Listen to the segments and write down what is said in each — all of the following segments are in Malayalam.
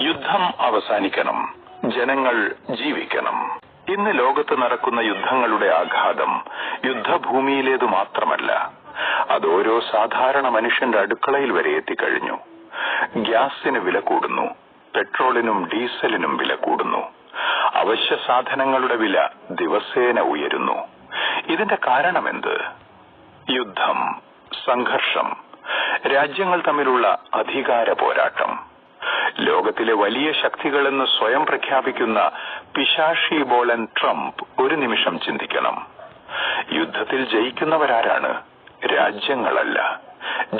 യുദ്ധം അവസാനിക്കണം, ജനങ്ങൾ ജീവിക്കണം. ഇന്ന് ലോകത്ത് നടക്കുന്ന യുദ്ധങ്ങളുടെ ആഘാതം യുദ്ധഭൂമിയിലേതു മാത്രമല്ല, അത് ഓരോ സാധാരണ മനുഷ്യന്റെ അടുക്കളയിൽ വരെ എത്തിക്കഴിഞ്ഞു. ഗ്യാസിന് വില കൂടുന്നു, പെട്രോളിനും ഡീസലിനും വില കൂടുന്നു, അവശ്യ സാധനങ്ങളുടെ വില ദിവസേന ഉയരുന്നു. ഇതിന്റെ കാരണമെന്ത്? യുദ്ധം, സംഘർഷം, രാജ്യങ്ങൾ തമ്മിലുള്ള അധികാര പോരാട്ടം. ലോകത്തിലെ വലിയ ശക്തികളെന്ന് സ്വയം പ്രഖ്യാപിക്കുന്ന പിശാചി ബോളൻ ട്രംപ് ഒരു നിമിഷം ചിന്തിക്കണം. യുദ്ധത്തിൽ ജയിക്കുന്നവരാരാണ്? രാജ്യങ്ങളല്ല,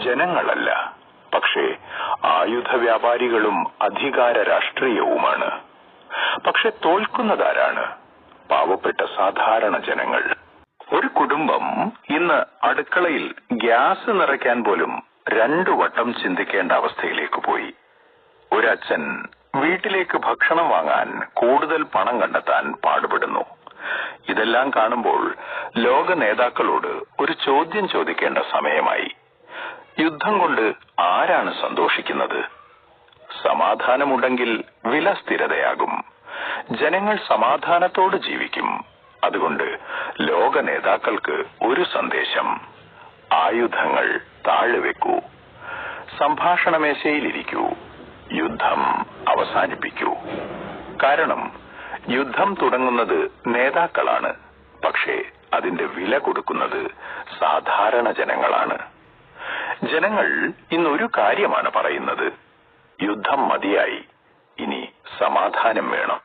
ജനങ്ങളല്ല, പക്ഷേ ആയുധ വ്യാപാരികളും അധികാര രാഷ്ട്രീയവുമാണ്. പക്ഷെ തോൽക്കുന്നതാരാണ്? പാവപ്പെട്ട സാധാരണ ജനങ്ങൾ. ഒരു കുടുംബം ഇന്ന് അടുക്കളയിൽ ഗ്യാസ് നിറയ്ക്കാൻ പോലും 2 വട്ടം ചിന്തിക്കേണ്ട അവസ്ഥയിലേക്ക് പോയി. ഒരച്ഛൻ വീട്ടിലേക്ക് ഭക്ഷണം വാങ്ങാൻ കൂടുതൽ പണം കണ്ടെത്താൻ പാടുപെടുന്നു. ഇതെല്ലാം കാണുമ്പോൾ ലോക നേതാക്കളോട് ഒരു ചോദ്യം ചോദിക്കേണ്ട സമയമായി. യുദ്ധം കൊണ്ട് ആരാണ് സന്തോഷിക്കുന്നത്? സമാധാനമുണ്ടെങ്കിൽ വില സ്ഥിരതയാകും, ജനങ്ങൾ സമാധാനത്തോടെ ജീവിക്കും. അതുകൊണ്ട് ലോക നേതാക്കൾക്ക് ഒരു സന്ദേശം: ആയുധങ്ങൾ താഴെവെക്കൂ, സംഭാഷണ മേശയിലിരിക്കൂ, യുദ്ധം അവസാനിപ്പിക്കൂ. കാരണം യുദ്ധം തുടങ്ങുന്നത് നേതാക്കളാണ്, പക്ഷേ അതിന്റെ വില കൊടുക്കുന്നത് സാധാരണ ജനങ്ങളാണ്. ജനങ്ങൾ ഇന്നൊരു കാര്യമാണ് പറയുന്നത്: യുദ്ധം മതിയായി, ഇനി സമാധാനം വേണം.